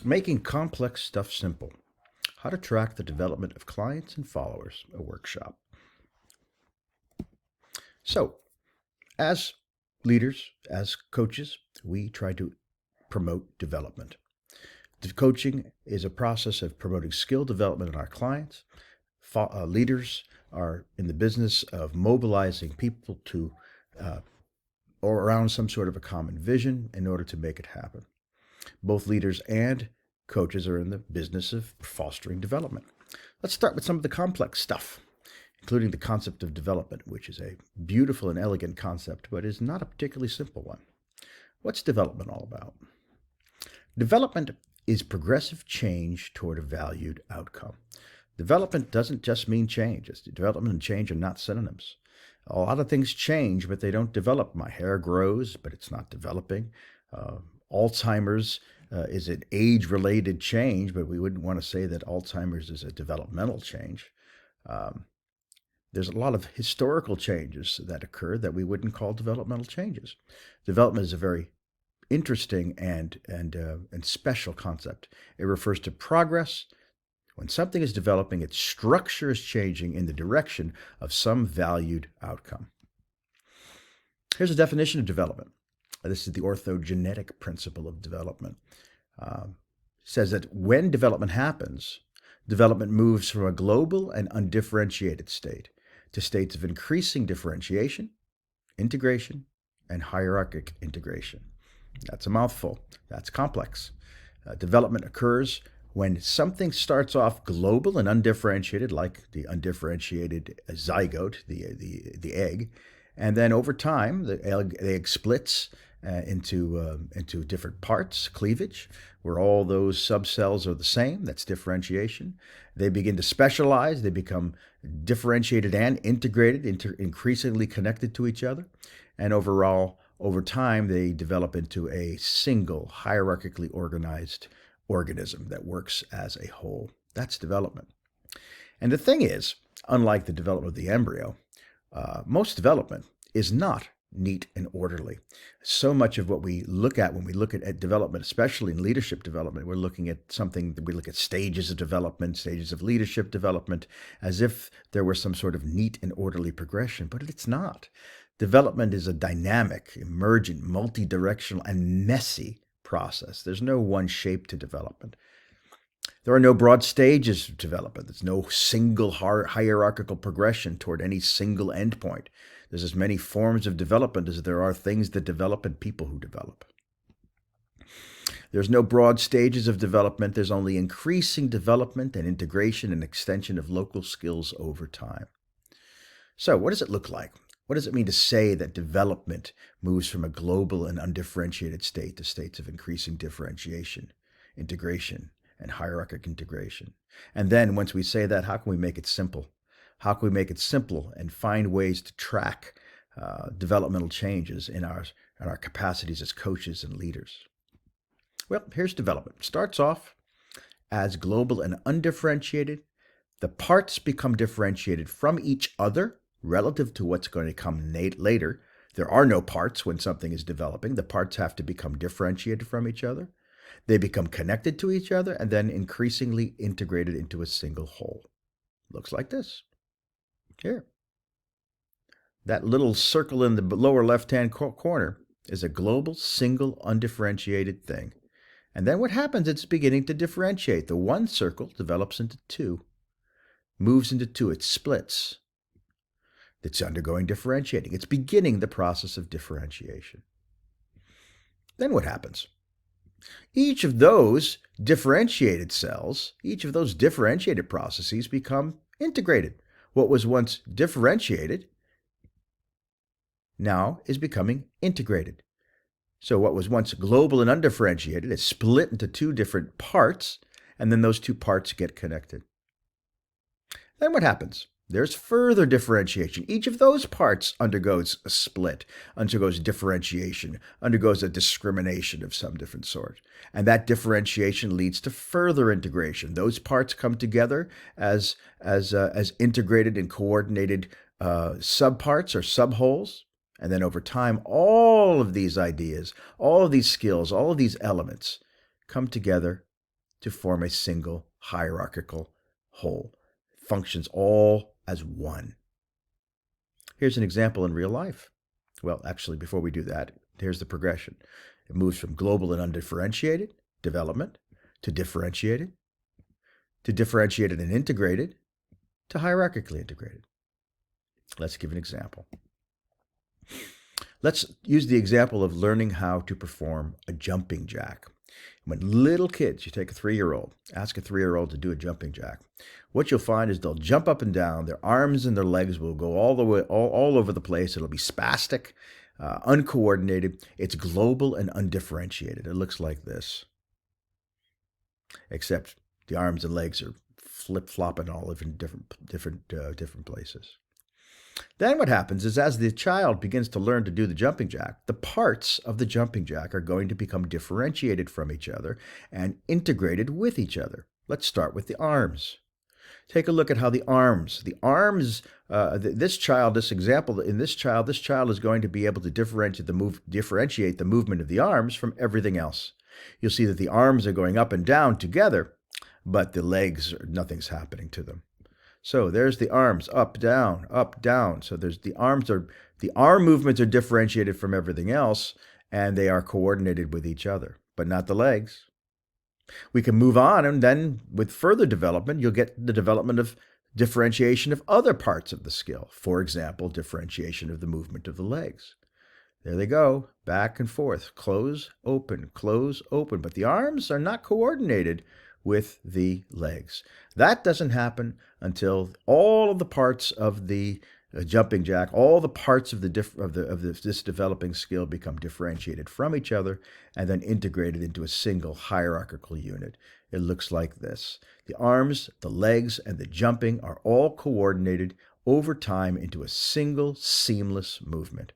Making complex stuff simple. How to track the development of clients and followers, a workshop. So, as leaders, as coaches, we try to promote development. Coaching is a process of promoting skill development in our clients. Leaders are in the business of mobilizing people to or around some sort of a common vision in order to make it happen. Both leaders and coaches are in the business of fostering development. Let's start with some of the complex stuff, including the concept of development, which is a beautiful and elegant concept, but is not a particularly simple one. What's development all about? Development is progressive change toward a valued outcome. Development doesn't just mean change. Development and change are not synonyms. A lot of things change, but they don't develop. My hair grows, but it's not developing. Alzheimer's is an age-related change, but we wouldn't want to say that Alzheimer's is a developmental change. There's a lot of historical changes that occur that we wouldn't call developmental changes. Development is a very interesting and special concept. It refers to progress. When something is developing, its structure is changing in the direction of some valued outcome. Here's a definition of development. This is the orthogenetic principle of development. It says that when development happens, development moves from a global and undifferentiated state to states of increasing differentiation, integration, and hierarchic integration. That's a mouthful. That's complex. Development occurs when something starts off global and undifferentiated, like the undifferentiated zygote, the egg, and then over time the egg splits into different parts, cleavage, where all those subcells are the same. That's differentiation. They begin to specialize. They become differentiated and integrated, increasingly connected to each other, and overall, over time, they develop into a single, hierarchically organized organism that works as a whole. That's development. And the thing is, unlike the development of the embryo, most development is not neat and orderly. So much of what we look at when we look at development, especially in leadership development, we're looking at something that we look at stages of development, stages of leadership development, as if there were some sort of neat and orderly progression, but it's not. Development is a dynamic, emergent, multi-directional, and messy process. There's no one shape to development. There are no broad stages of development. There's no single hierarchical progression toward any single endpoint. There's as many forms of development as there are things that develop and people who develop. There's no broad stages of development. There's only increasing development and integration and extension of local skills over time. So what does it look like? What does it mean to say that development moves from a global and undifferentiated state to states of increasing differentiation, integration, and hierarchic integration? And then once we say that, how can we make it simple? How can we make it simple and find ways to track developmental changes in our capacities as coaches and leaders? Well, here's development. It starts off as global and undifferentiated. The parts become differentiated from each other relative to what's going to come later. There are no parts when something is developing. The parts have to become differentiated from each other. They become connected to each other and then increasingly integrated into a single whole. Looks like this. Here. That little circle in the lower left-hand corner is a global, single, undifferentiated thing. And then what happens? It's beginning to differentiate. The one circle develops into two, moves into two. It splits. It's undergoing differentiating. It's beginning the process of differentiation. Then what happens? Each of those differentiated cells, each of those differentiated processes become integrated. What was once differentiated now is becoming integrated. So what was once global and undifferentiated is split into two different parts, and then those two parts get connected. Then what happens? There's further differentiation. Each of those parts undergoes a split, undergoes differentiation, undergoes a discrimination of some different sort. And that differentiation leads to further integration. Those parts come together as integrated and coordinated subparts or subwholes. And then over time, all of these ideas, all of these skills, all of these elements come together to form a single hierarchical whole. Functions all as one. Here's an example in real life. Well, actually, before we do that, here's the progression. It moves from global and undifferentiated development to differentiated and integrated to hierarchically integrated. Let's give an example. Let's use the example of learning how to perform a jumping jack. When little kids, you take a 3-year-old, ask a 3-year-old to do a jumping jack, what you'll find is they'll jump up and down, their arms and their legs will go all the way, all over the place. It'll be spastic, uncoordinated. It's global and undifferentiated. It looks like this, except the arms and legs are flip-flopping all over different places. Then what happens is as the child begins to learn to do the jumping jack, the parts of the jumping jack are going to become differentiated from each other and integrated with each other. Let's start with the arms. Take a look at how this child is going to be able to differentiate the movement of the arms from everything else. You'll see that the arms are going up and down together, but the legs, nothing's happening to them. So there's the arms, up, down, up, down. So the arm movements are differentiated from everything else, and they are coordinated with each other, but not the legs. We can move on, and then with further development, you'll get the development of differentiation of other parts of the skill. For example, differentiation of the movement of the legs. There they go, back and forth, close, open, but the arms are not coordinated with the legs. That doesn't happen until all of the parts of the jumping jack, all the parts of this developing skill become differentiated from each other and then integrated into a single hierarchical unit. It looks like this. The arms, the legs, and the jumping are all coordinated over time into a single seamless movement.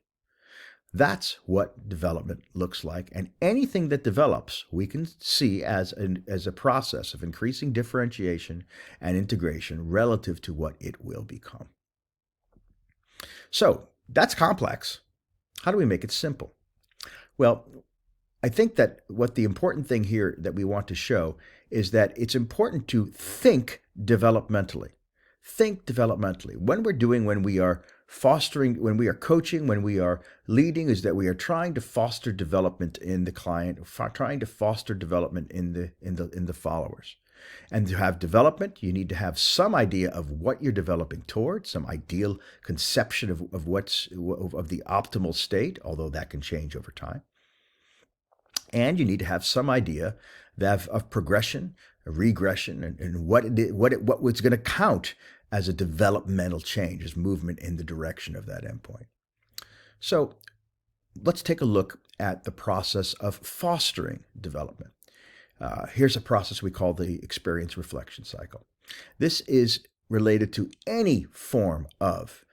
That's what development looks like, and anything that develops we can see as a process of increasing differentiation and integration relative to what it will become. So that's complex. How do we make it simple? Well, I think that what the important thing here that we want to show is that it's important to think developmentally. Think developmentally. When we are fostering, when we are coaching, when we are leading, is that we are trying to foster development in the client, trying to foster development in the followers. And to have development, you need to have some idea of what you're developing towards, some ideal conception of the optimal state, although that can change over time. And you need to have some idea of progression, regression, and what's going to count as a developmental change, as movement in the direction of that endpoint. So let's take a look at the process of fostering development. Here's a process we call the experience reflection cycle. This is related to any form of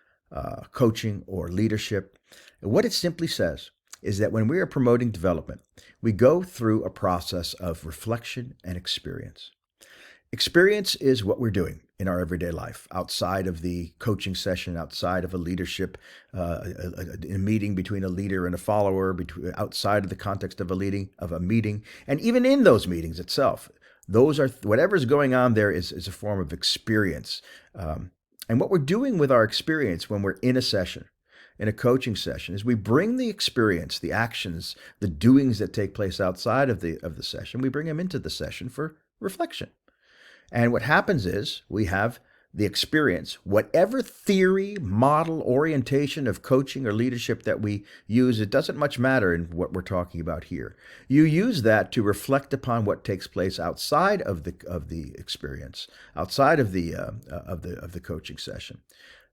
coaching or leadership. What it simply says is that when we are promoting development, we go through a process of reflection and experience. Experience is what we're doing in our everyday life, outside of the coaching session, outside of a leadership, a meeting between a leader and a follower, outside of the context of a meeting, and even in those meetings itself. Those are whatever's going on there is a form of experience. And what we're doing with our experience when we're in a session, in a coaching session, is we bring the experience, the actions, the doings that take place outside of the session, we bring them into the session for reflection. And what happens is we have the experience, whatever theory, model, orientation of coaching or leadership that we use, it doesn't much matter in what we're talking about here. You use that to reflect upon what takes place outside of the experience, outside of the coaching session.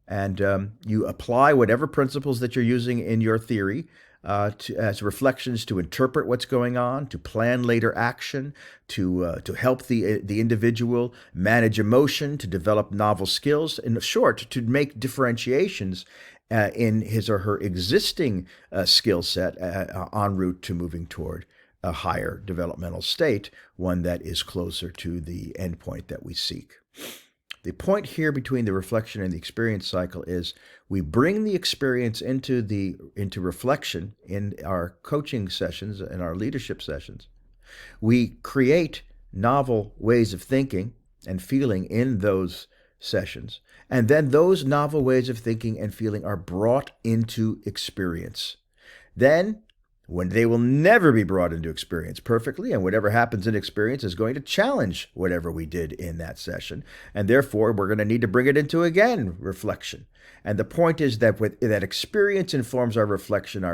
And you apply whatever principles that you're using in your theory as reflections to interpret what's going on, to plan later action, to help the individual manage emotion, to develop novel skills. In short, to make differentiations in his or her existing skill set en route to moving toward a higher developmental state, one that is closer to the endpoint that we seek. The point here between the reflection and the experience cycle is we bring the experience into reflection in our coaching sessions and our leadership sessions. We create novel ways of thinking and feeling in those sessions. And then those novel ways of thinking and feeling are brought into experience. Then, when they will never be brought into experience perfectly, and whatever happens in experience is going to challenge whatever we did in that session, and therefore we're going to need to bring it into, again, reflection. And the point is that that experience informs our reflection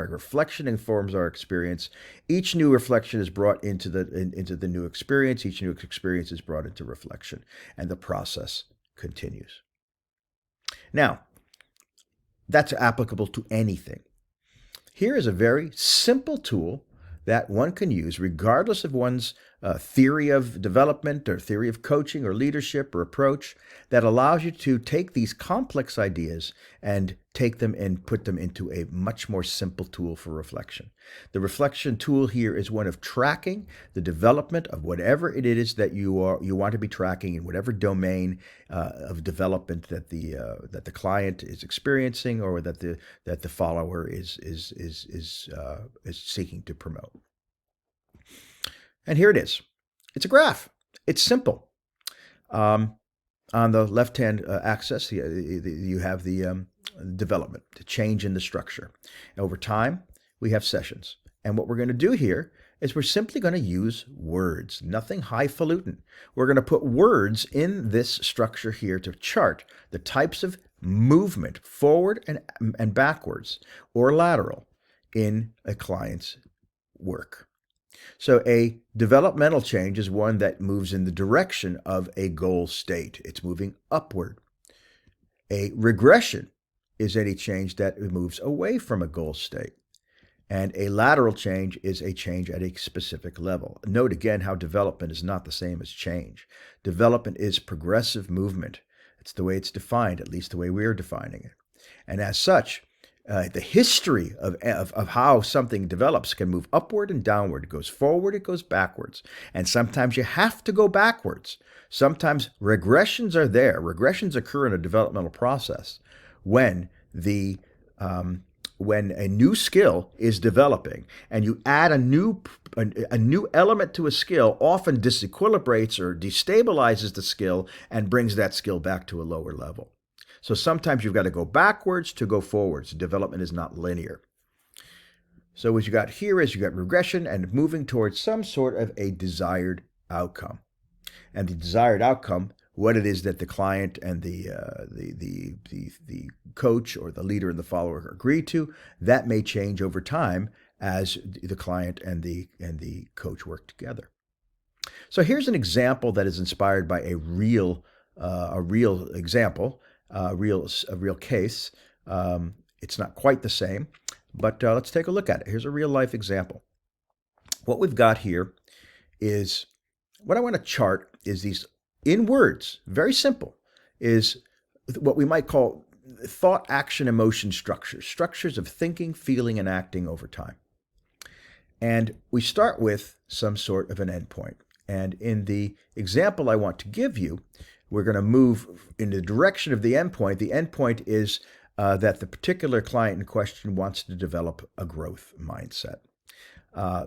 informs our experience. Each new reflection is brought into the new experience. Each new experience is brought into reflection, and the process continues. Now, that's applicable to anything. Here is a very simple tool that one can use regardless of one's theory of development or theory of coaching or leadership or approach, that allows you to take these complex ideas and take them and put them into a much more simple tool for reflection. The reflection tool here is one of tracking the development of whatever it is that you want to be tracking in whatever domain of development that the client is experiencing or that the follower is seeking to promote. And here it is. It's a graph. It's simple. On the left-hand axis, you have the development, the change in the structure. Over time, we have sessions. And what we're going to do here is we're simply going to use words, nothing highfalutin. We're going to put words in this structure here to chart the types of movement forward and backwards or lateral in a client's work. So a developmental change is one that moves in the direction of a goal state. It's moving upward. A regression is any change that moves away from a goal state. And a lateral change is a change at a specific level. Note again how development is not the same as change. Development is progressive movement. It's the way it's defined, at least the way we're defining it. And as such, the history of how something develops can move upward and downward. It goes forward, it goes backwards. And sometimes you have to go backwards. Sometimes regressions are there. Regressions occur in a developmental process when when a new skill is developing and you add a new element to a skill, often disequilibrates or destabilizes the skill and brings that skill back to a lower level. So sometimes you've got to go backwards to go forwards. Development is not linear. So what you got here is you got regression and moving towards some sort of a desired outcome. And the desired outcome, what it is that the client and the coach or the leader and the follower agree to, that may change over time as the client and the coach work together. So here's an example that is inspired by a real example. A real case. It's not quite the same, but let's take a look at it. Here's a real life example. What we've got here is, what I want to chart is these, in words, very simple, is what we might call thought, action, emotion structures of thinking, feeling, and acting over time. And we start with some sort of an endpoint. And in the example I want to give you, we're going to move in the direction of the endpoint. The endpoint is that the particular client in question wants to develop a growth mindset.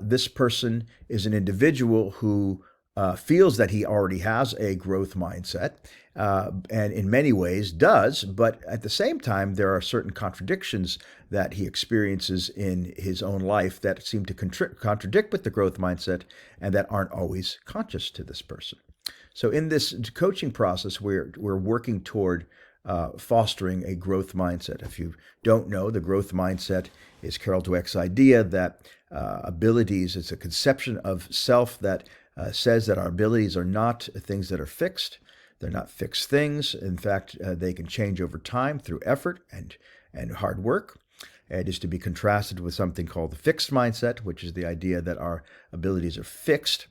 This person is an individual who feels that he already has a growth mindset and in many ways does, but at the same time, there are certain contradictions that he experiences in his own life that seem to contradict with the growth mindset and that aren't always conscious to this person. So in this coaching process, we're working toward fostering a growth mindset. If you don't know, the growth mindset is Carol Dweck's idea that abilities, it's a conception of self that says that our abilities are not things that are fixed. They're not fixed things. In fact, they can change over time through effort and hard work. It is to be contrasted with something called the fixed mindset, which is the idea that our abilities are fixed.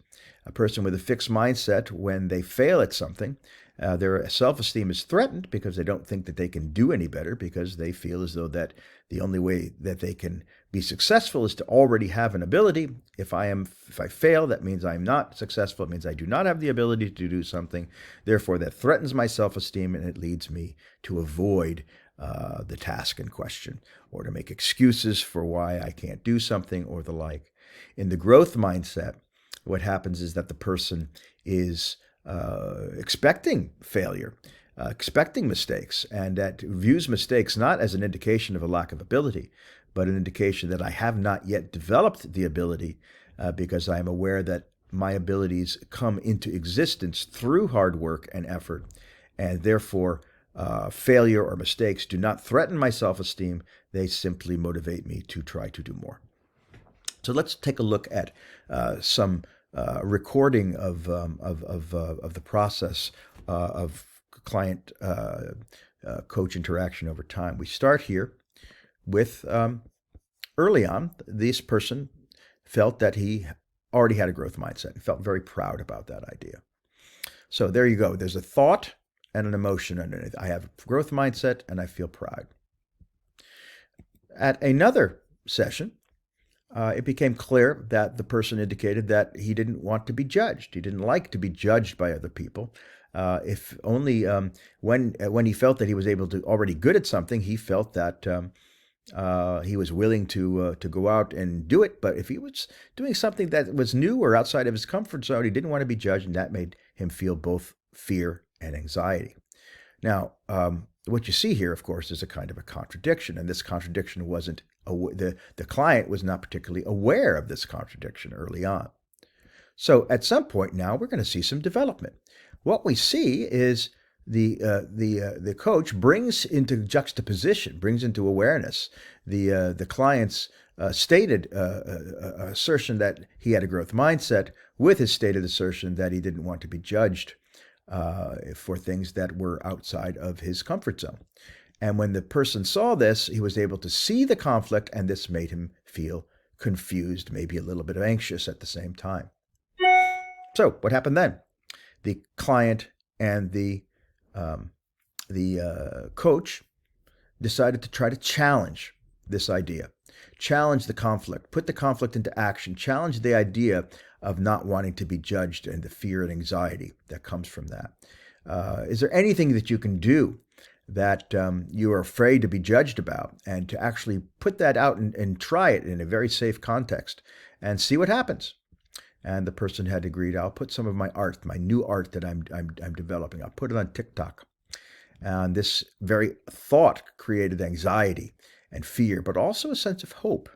A person with a fixed mindset, when they fail at something, their self-esteem is threatened because they don't think that they can do any better, because they feel as though that the only way that they can be successful is to already have an ability. If I fail, that means I'm not successful. It means I do not have the ability to do something. Therefore, that threatens my self-esteem, and it leads me to avoid the task in question, or to make excuses for why I can't do something or the like. In the growth mindset, what happens is that the person is expecting failure, expecting mistakes, and that views mistakes not as an indication of a lack of ability, but an indication that I have not yet developed the ability, because I am aware that my abilities come into existence through hard work and effort, and therefore failure or mistakes do not threaten my self-esteem. They simply motivate me to try to do more. So let's take a look at some recording of the process of client coach interaction over time. We start here with early on, this person felt that he already had a growth mindset and felt very proud about that idea. So there you go. There's a thought and an emotion underneath. I have a growth mindset and I feel proud. At another session, it became clear that the person indicated that he didn't want to be judged. He didn't like to be judged by other people. If only when he felt that he was able to already good at something, he felt that he was willing to go out and do it. But if he was doing something that was new or outside of his comfort zone, he didn't want to be judged, and that made him feel both fear and anxiety. Now, what you see here, of course, is a kind of a contradiction, and this contradiction wasn't the client was not particularly aware of this contradiction early on. So at some point now, we're going to see some development. What we see is the coach brings into juxtaposition, brings into awareness the client's stated assertion that he had a growth mindset with his stated assertion that he didn't want to be judged for things that were outside of his comfort zone. And when the person saw this, he was able to see the conflict, and this made him feel confused, maybe a little bit anxious at the same time. So what happened then? The client and the coach decided to try to challenge this idea, challenge the conflict, put the conflict into action, challenge the idea of not wanting to be judged and the fear and anxiety that comes from that. Is there anything that you can do that you are afraid to be judged about, and to actually put that out and try it in a very safe context and see what happens? And the person had agreed, I'll put some of my art, my new art that I'm developing, I'll put it on TikTok. And this very thought created anxiety and fear, but also a sense of hope.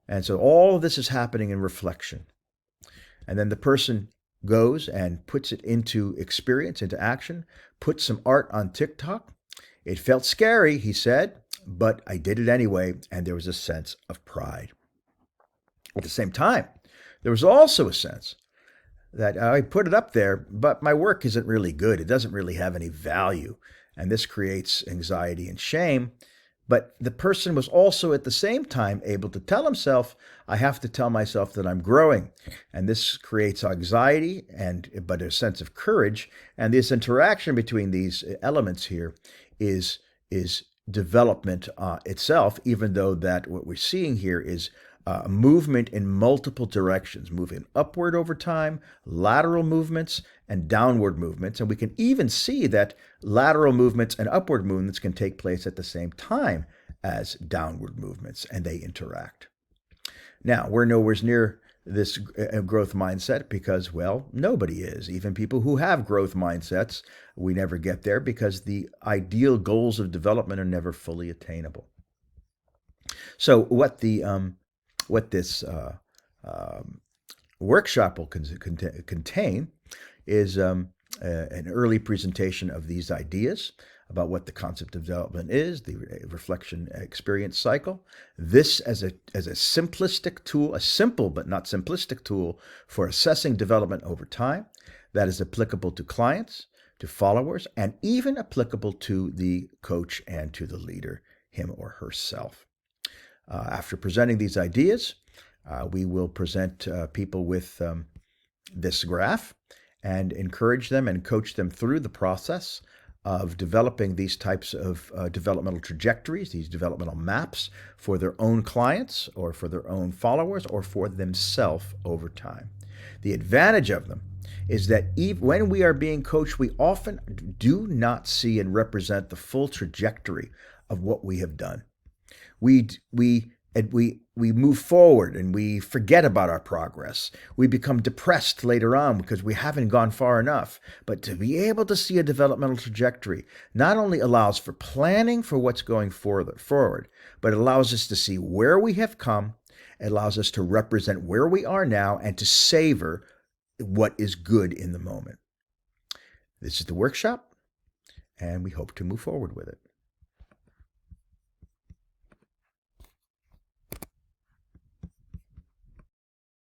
And so all of this is happening in reflection. And then the person goes and puts it into experience, into action, puts some art on TikTok. It felt scary, he said, but I did it anyway, and there was a sense of pride. At the same time, there was also a sense that I put it up there, but my work isn't really good. It doesn't really have any value, and this creates anxiety and shame. But the person was also at the same time able to tell himself, I have to tell myself that I'm growing. And this creates anxiety, but a sense of courage. And this interaction between these elements here is development itself, even though that what we're seeing here is movement in multiple directions, moving upward over time, lateral movements, and downward movements. And we can even see that lateral movements and upward movements can take place at the same time as downward movements, and they interact. Now, we're nowhere near this growth mindset because, well, nobody is. Even people who have growth mindsets, we never get there because the ideal goals of development are never fully attainable. So what this workshop will contain is an early presentation of these ideas about what the concept of development is, the reflection experience cycle. This as a simplistic tool, a simple but not simplistic tool for assessing development over time that is applicable to clients, to followers, and even applicable to the coach and to the leader, him or herself. After presenting these ideas, we will present people with this graph and encourage them and coach them through the process of developing these types of developmental trajectories, these developmental maps for their own clients or for their own followers or for themselves over time. The advantage of them is that when we are being coached, we often do not see and represent the full trajectory of what we have done. We and we move forward and we forget about our progress. We become depressed later on because we haven't gone far enough. But to be able to see a developmental trajectory not only allows for planning for what's going forward, but it allows us to see where we have come. It allows us to represent where we are now and to savor what is good in the moment. This is the workshop, and we hope to move forward with it.